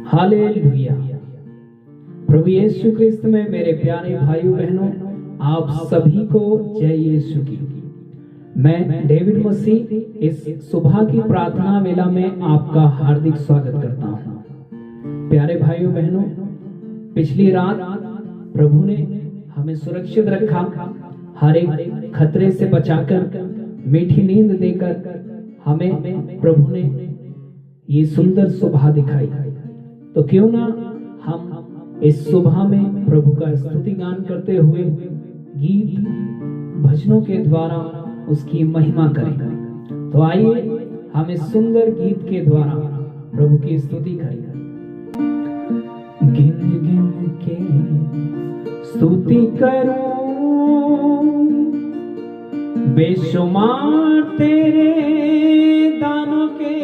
Hallelujah. प्रभु यीशु क्रिस्त में मेरे प्यारे भाइयों बहनों, आप सभी को जय यीशु की। मैं डेविड मसीह इस सुबह की प्रार्थना वेला में आपका हार्दिक स्वागत करता हूँ। प्यारे भाइयों बहनों, पिछली रात प्रभु ने हमें सुरक्षित रखा, हर एक खतरे से बचाकर मीठी नींद देकर हमें प्रभु ने ये सुंदर सुबह दिखाई। तो क्यों ना हम इस सुबह में प्रभु का स्तुति गान करते हुए गीत भजनों के द्वारा उसकी महिमा करें। तो आइए हम इस सुंदर गीत के द्वारा प्रभु की स्तुति करें। गिन गिन के स्तुति करूं, बेशुमार तेरे दानों के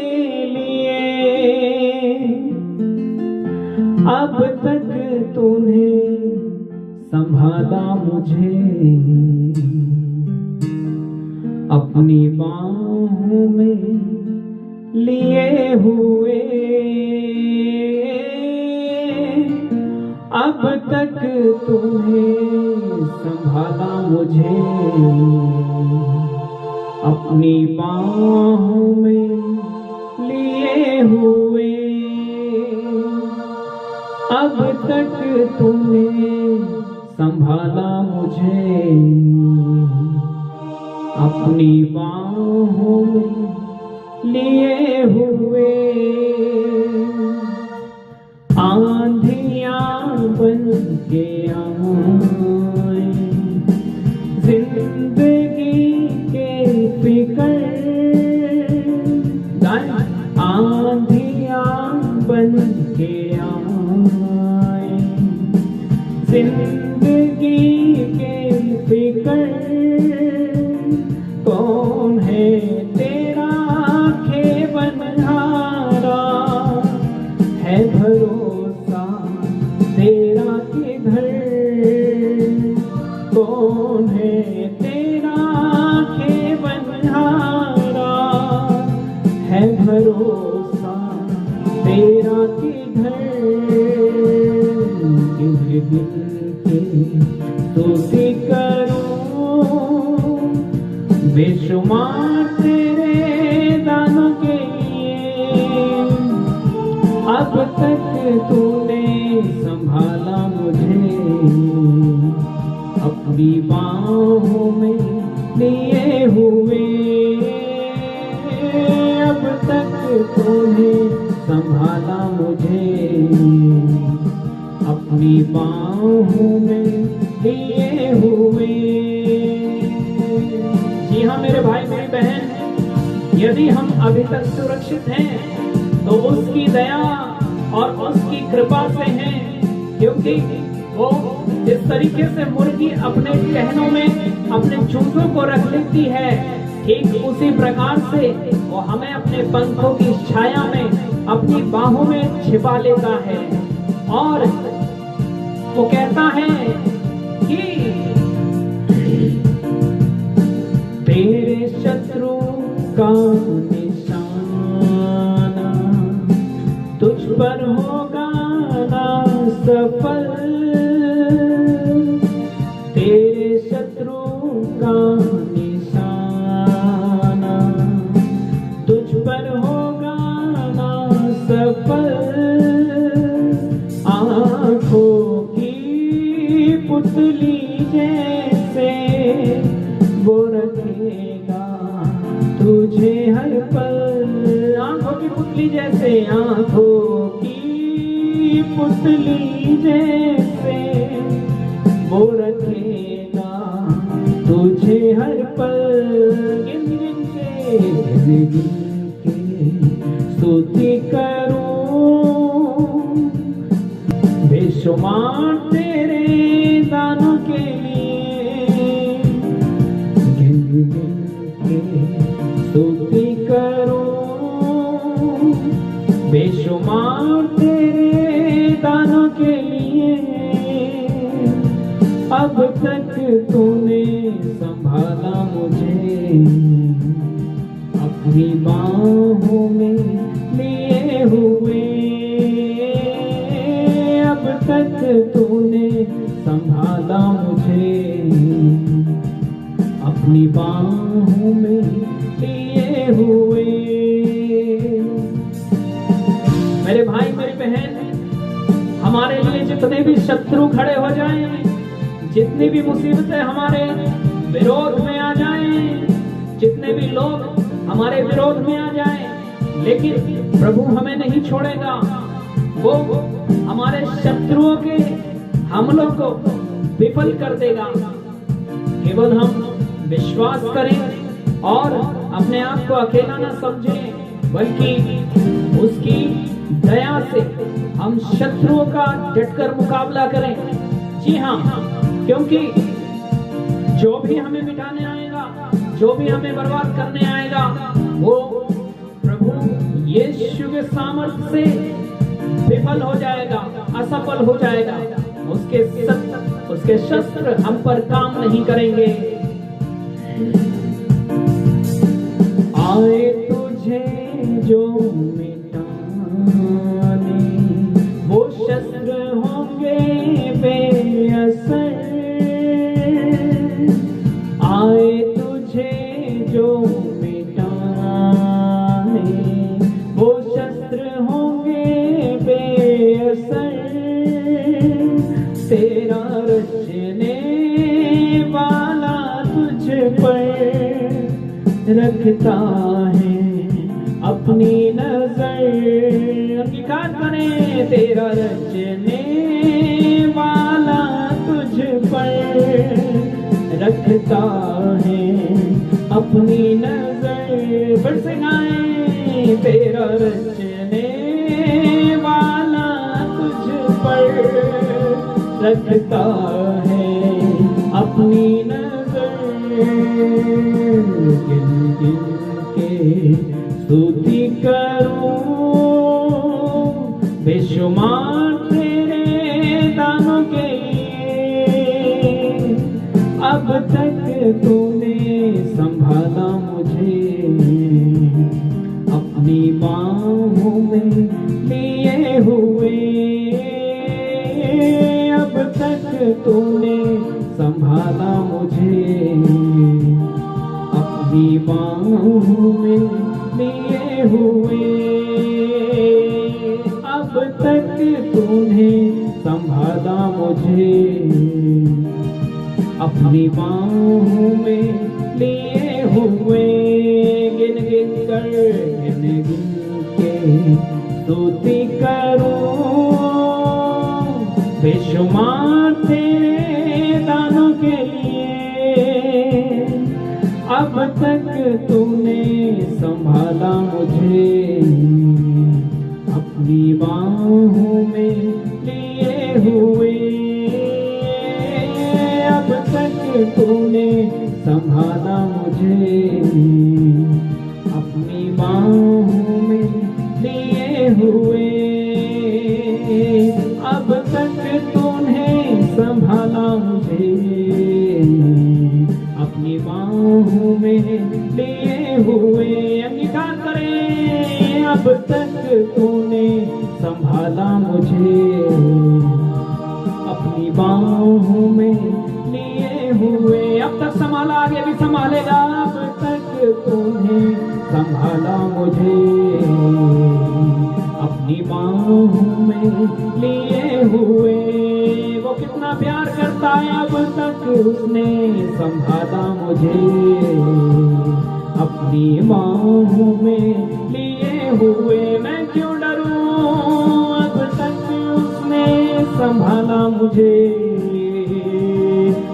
लिए। अब तक तूने संभाला मुझे, अपनी बाहों में लिए हुए। अब तक तूने संभाला मुझे, अपनी बाहों में लिए हुए। अब तक तूने संभाला मुझे, अपनी बाहों में लिए हुए। आंधियां बन के आए, जिंदगी के फिकर। आंधियां बन के आए, जिंदगी के फिकर। कौन है तेरा खेवनहारा, है भरोसा तेरा किधर। कौन है तेरा खेवनहारा, है भरोसा तेरा किधर। गिन के स्तुति करूं, बेशुमार तेरे दानों के लिए। अब तक तूने संभाला मुझे, अपनी बाहों में लिए हुए। अब तक तूने संभाला मुझे, अपनी बाहों में लिए हुए। जी हाँ मेरे भाई मेरी बहन, यदि हम अभी तक सुरक्षित हैं तो उसकी दया और उसकी कृपा से हैं, क्योंकि वो जिस तरीके से मुर्गी अपने टहनों में अपने चूजों को रख लेती है, ठीक उसी प्रकार से वो हमें अपने पंखों की छाया में अपनी बाहों में छिपा लेता है। और वो कहता है कि तेरे शत्रु का निशाना तुझ पर होगा ना सफल। तेरे शत्रु का निशाना तुझ पर होगा ना सफल। आँखों की पुतली जैसे वो रखेगा तुझे हर पल। आँखों की पुतली जैसे, आँखों की पुतली जैसे वो रखेगा तुझे हर पल। गिन गिन के स्तुति करूं, बेशुमार तेरे दानों के लिए। गिन गिन के स्तुति करूं, बेशुमार तेरे दानों के लिए। अब तक तूने संभाला मुझे, अपनी बाहों में लिए हुए। तक तूने संभाला मुझे, अपनी बाहों में लिए हुए। मेरे भाई मेरी बहन, हमारे लिए जितने भी शत्रु खड़े हो जाएं, जितनी भी मुसीबतें हमारे विरोध में आ जाएं, जितने भी लोग हमारे विरोध में आ जाएं, लेकिन प्रभु हमें नहीं छोड़ेगा। वो हमारे शत्रुओं के हमलों को विफल कर देगा। केवल हम विश्वास करें और अपने आप को अकेला न समझें, बल्कि उसकी दया से हम शत्रुओं का डटकर मुकाबला करें। जी हाँ, क्योंकि जो भी हमें मिटाने आएगा, जो भी हमें बर्बाद करने आएगा, वो प्रभु यीशु के सामर्थ्य से विफल हो जाएगा, असफल हो जाएगा। उसके शस्त्र हम पर काम नहीं करेंगे। आए तुझे जो मिटाने, वो शस्त्र होंगे बेअसर। आए तुझे जो मिटाने, वो शस्त्र होंगे बेअसर। तेरा रचने वाला तुझ पर रखता है अपनी नजर। अंगीकार करें, तेरा रचने वाला तुझ पर रखता है अपनी नजर। फिर से गाएं, तेरा रचने वाला तुझ पर रखता है अपनी नजर। गिन गिन के स्तुति करूं, बेशुमार तेरे दानों के लिए। अब तक तूने संभाला मुझे, अपनी बाहों में लिए हुए। अब तक तूने संभाला मुझे, अपनी बाहों में लिए हुए। अब तक तूने संभाला मुझे, अपनी बाहों में लिए हुए। गिन गिन के स्तुति करूं, बेशुमार तेरे दानों के लिए। अब तक तूने संभाला मुझे, अपनी बाहों में लिए हुए। अब तक तूने संभाला मुझे, अपनी बाहों में लिए हुए। अब तक तूने संभाला मुझे, अपनी बाहों में लिए हुए। अंगीकार करें, अब तक तूने संभाला मुझे, अपनी बाहों में लिए हुए। अब तक संभाला, आगे भी संभालेगा। अब तक तूने संभाला मुझे, अपनी बाहों में लिए हुए। वो कितना प्यार करता है। अब तक उसने संभाला मुझे, अपनी बाहों में लिए हुए। मैं क्यों डरूं, अब तक उसने संभाला मुझे,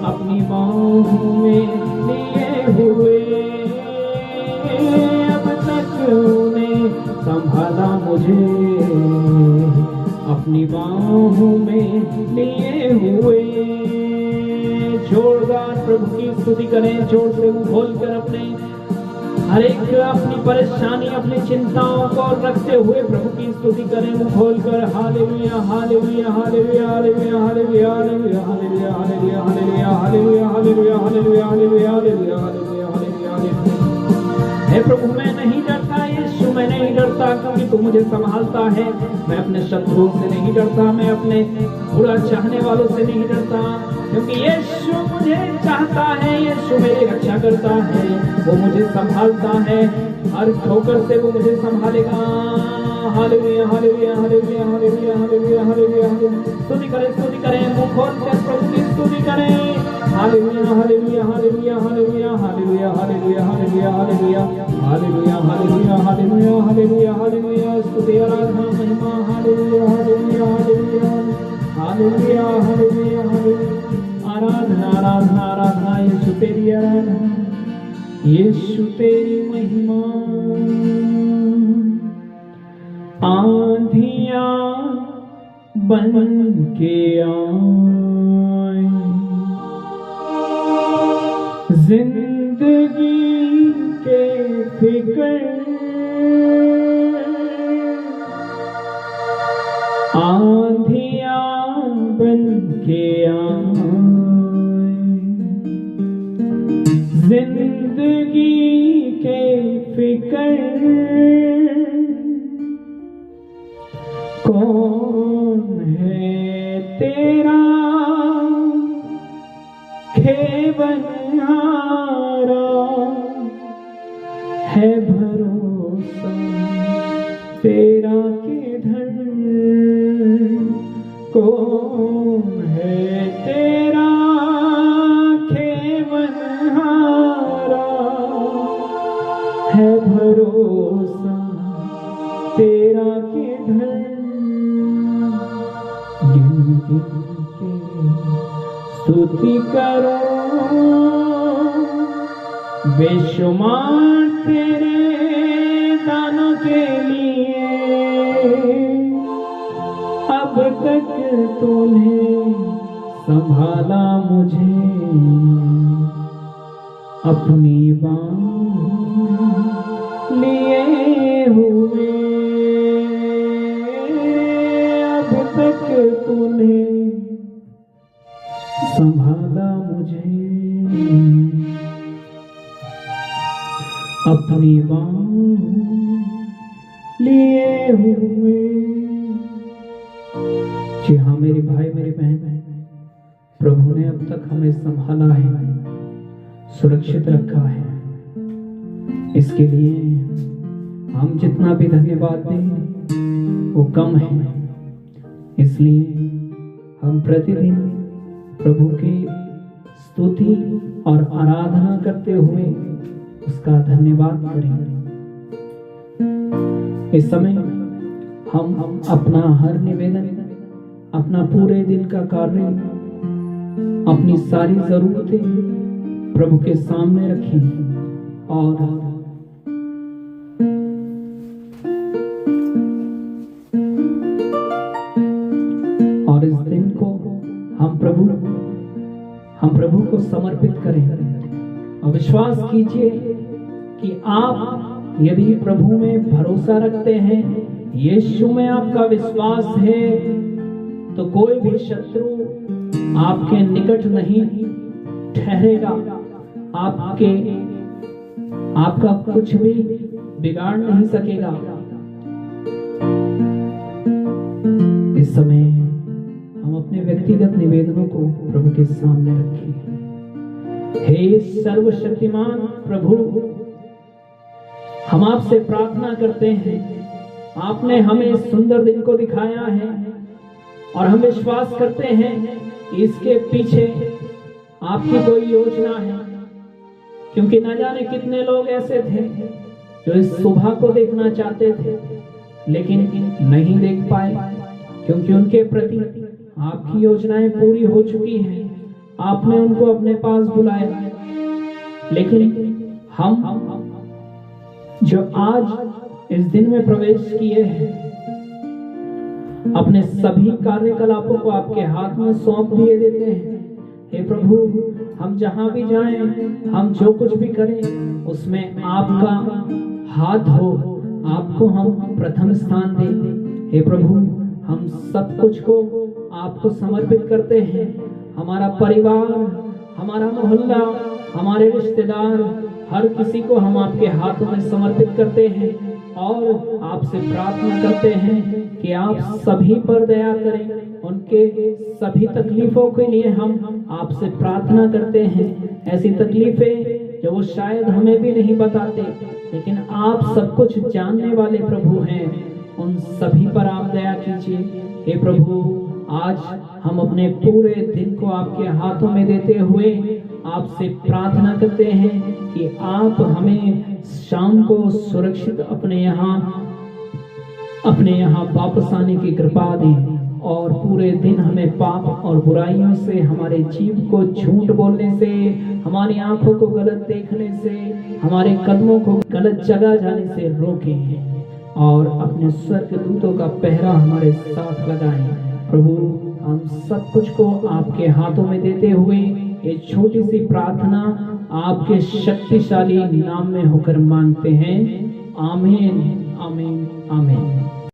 अपनी बाहों में लिए हुए। अब तक उन्हें संभाला मुझे, अपनी बाहों में लिए हुए। जोरदार प्रभु की स्तुति करें, जोर से मुंह खोलकर अपने हर एक अपनी परेशानी, अपनी चिंताओं को रखते हुए प्रभु की स्तुति करें मुंह खोलकर। Hallelujah hallelujah hallelujah hallelujah hallelujah hallelujah hallelujah hallelujah hallelujah hallelujah hallelujah hallelujah hallelujah hallelujah hallelujah hallelujah. हे प्रभु मैं नहीं डरता यीशु, मैं नहीं डरता क्योंकि तू मुझे संभालता है। मैं अपने शत्रुओं से नहीं डरता, मैं अपने बुरा चाहने वालों से नहीं डरता, क्योंकि यीशु मुझे चाहता है, यीशु मेरी रक्षा करता है, वो मुझे संभालता है, हर ठोकर से वो मुझे संभालेगा। Hallelujah hallelujah hallelujah hallelujah hallelujah hallelujah. स्तुति करें, मुंह खोल कर प्रभु की स्तुति करें। Hallelujah hallelujah hallelujah hallelujah hallelujah hallelujah hallelujah hallelujah hallelujah hallelujah hallelujah hallelujah hallelujah. स्तुति आराधना महिमा hallelujah hallelujah hallelujah hallelujah hallelujah hallelujah. आराधना आराधना आराधना, यीशु तेरी आराधना, यीशु तेरी महिमा। आंधियां बन के आए, जिंदगी के फिक्र आंधियां बन के आए, जिंदगी के फिक्र कौन है तेरा खेवनहारा, है भरोसा तेरा किधर, कौन है तेरा खेवनहारा, है भरोसा तेरा किधर। गिन गिन के स्तुति करो, बेशुमार तेरे दानों के लिए, अब तक तूने संभाला मुझे अपनी बाहों लिए हुए, अब तक तूने संभाला मुझे अपनी बाहों लिए हुए। जी हाँ मेरे भाई मेरी बहन, प्रभु ने अब तक हमें संभाला है, सुरक्षित रखा है। इसके लिए हम जितना भी धन्यवाद दें वो कम है। इसलिए हम प्रतिदिन प्रभु की स्तुति और आराधना करते हुए उसका धन्यवाद करेंगे। इस समय हम अपना हर निवेदन, अपना पूरे दिन का कार्य, अपनी सारी जरूरतें प्रभु के सामने रखें और इस दिन को हम प्रभु को समर्पित करें। और विश्वास कीजिए कि आप यदि प्रभु में भरोसा रखते हैं, यीशु में आपका विश्वास है, तो कोई भी शत्रु आपके निकट नहीं ठहरेगा, आपका कुछ भी बिगाड़ नहीं सकेगा। इस समय हम अपने व्यक्तिगत निवेदनों को प्रभु के सामने रखें। हे सर्वशक्तिमान प्रभु, हम आपसे प्रार्थना करते हैं, आपने हमें इस सुंदर दिन को दिखाया है और हम विश्वास करते हैं कि इसके पीछे आपकी कोई योजना है, क्योंकि न जाने कितने लोग ऐसे थे जो इस सुबह को देखना चाहते थे लेकिन नहीं देख पाए, क्योंकि उनके प्रति आपकी योजनाएं पूरी हो चुकी हैं। आपने उनको अपने पास बुलाया, लेकिन हम जो आज इस दिन में प्रवेश किए हैं, अपने सभी कार्यकलापों को आपके हाथ में सौंप दिए देते हैं। हे प्रभु, हम जहां भी जाएं, हम जो कुछ भी करें, उसमें आपका हाथ हो, आपको हम प्रथम स्थान दें। हे प्रभु, हम सब कुछ को आपको समर्पित करते हैं। हमारा परिवार, हमारा मोहल्ला, हमारे रिश्तेदार, हर किसी को हम आपके हाथों में समर्पित करते हैं और आपसे प्रार्थना करते हैं कि आप सभी पर दया करें। उनके सभी तकलीफों के लिए हम आपसे प्रार्थना करते हैं। ऐसी तकलीफें जो वो शायद हमें भी नहीं बताते, लेकिन आप सब कुछ जानने वाले प्रभु हैं, उन सभी पर आप दया कीजिए। हे प्रभु, आज हम अपने पूरे दिन को आपके हाथों में देते हुए आपसे प्रार्थना करते हैं कि आप हमें शाम को सुरक्षित अपने यहाँ वापस आने की कृपा दें और पूरे दिन हमें पाप और बुराइयों से, हमारे जीव को झूठ बोलने से, हमारी आंखों को गलत देखने से, हमारे कदमों को गलत जगह जाने से रोकें और अपने स्वर्गदूतों का पहरा हमारे साथ लगाएं। प्रभु, हम सब कुछ को आपके हाथों में देते हुए ये छोटी सी प्रार्थना आपके शक्तिशाली नाम में होकर मांगते हैं। आमीन, आमीन, आमीन।